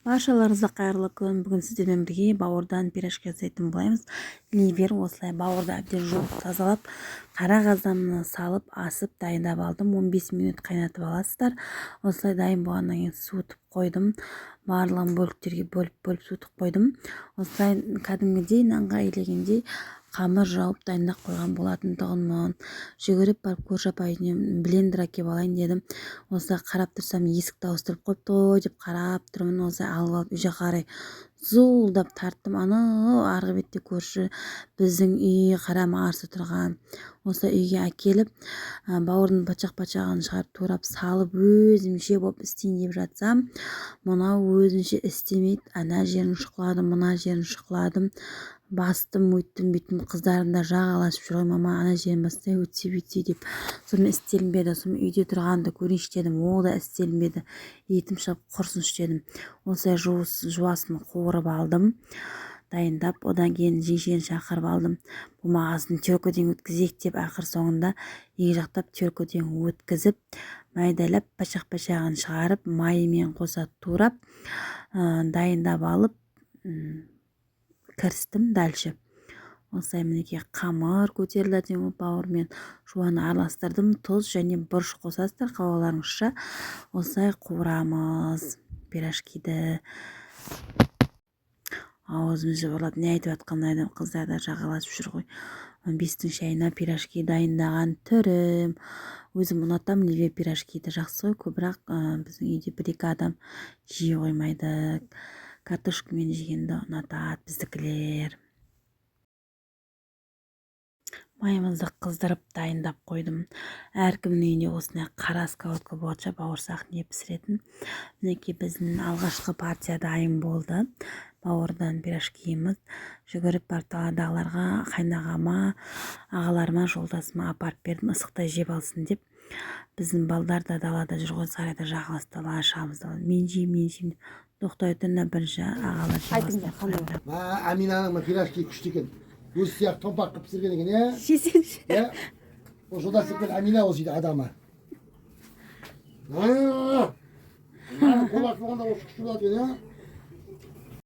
Баршаларыңызға қайырлы күн. Бүгін сіздермен бірге бауырдан пирожки жасайтын боламыз. Ливер осылай бауырды әбден жуып тазалап, қара қазанына салып, асып дайындап алдым. 15 минут қайнатып аласыздар. Осылай дайын болғаннан кейін суытып қойдым. Барлығын бөліктерге бөліп суытып қойдым. Осылай кәдімгідей нанға илегендей қамыр жауып дайындап қойған болатын тұғынмын. Жүгіріп барып көрші апайымнан блендер әкеп алайын дедім. Осылай қарап тұрсам есікті ауыстырып қойыпты ғой деп қарап тұрмын. Осылай алып үй жаққа қарай зулдап тарттым. Анау арғы бетте көрші біздің үй қарама қарсы тұрған. Осылай үйге әкеліп бауырдың пачақ-пачағын шығарып турап салып өзімше болып істейін деп жатсам, мынау өзінше істемейді. Ана жерін шұқыладым, мына жерін шұқыладым. Бастым, өйттім, бүйттім, қыздарым да жағаласып жүр ғой, мама ана жерін бастай өтсе бүйтсе деп. Сонымен істелінбеді. Сонымен үйде тұрғанды көрейінші дедім, ол да істелінбеді. Етім шығып құрсыншы дедім. Осылай жуасын қуырып алдым, дайындап, одан кейін жеңшені шақырып алдым. Болмағасын теркөден өткізейік деп, ақыр соңында екі жақтап теркөден өткізіп, майдалап, пачақ-пачағын шығарып, майымен қоса турап, дайындап алып, кірістім дальше. Осылай мінеке қамыр көтерілді бауырмен жуаны араластырдым. Тұз және бұрыш қосасыздар қалауларыңызша. Осылай қуырамыз пирожкиді. Аузым жыбырлап не айтып жатқанын айдым, қыздар да жағаласып жүр ғой. 15-тің шайына пирожки дайындаған түрім. Өзім ұнатам ливер пирожкиді, жақсы ғой, көбірек біздің үйде бір-екі адам жей қоймайды. Картошкамен жегенді ұнатады біздікілер. Майымызды қыздырып дайындап қойдым. Әркімнің үйінде осындай қара сковородка болса бауырсақ не пісіретін. Мінекей біздің алғашқы партия дайын болды. Бауырдан пирожкиіміз. Жүгіріп барып даладағыларға, қайнағама, ағаларыма, жолдасыма апарып бердім, ысықтай жеп алсын деп. Біздің балдар да далада жүр ғой, сарайда жағаласып далаға шығамыз. Мен жеймін. Тоқтай тұрында бірінші ағалар жеп алсын. Аминаның пирожки күшті екен. Өзі сияқты томпақ қып пісірген екен, иә? Жесеңші. Иә? Ол жолдас екен Амина осы дейді адамы. Қолақ болғанда осы күшті болады екен, иә?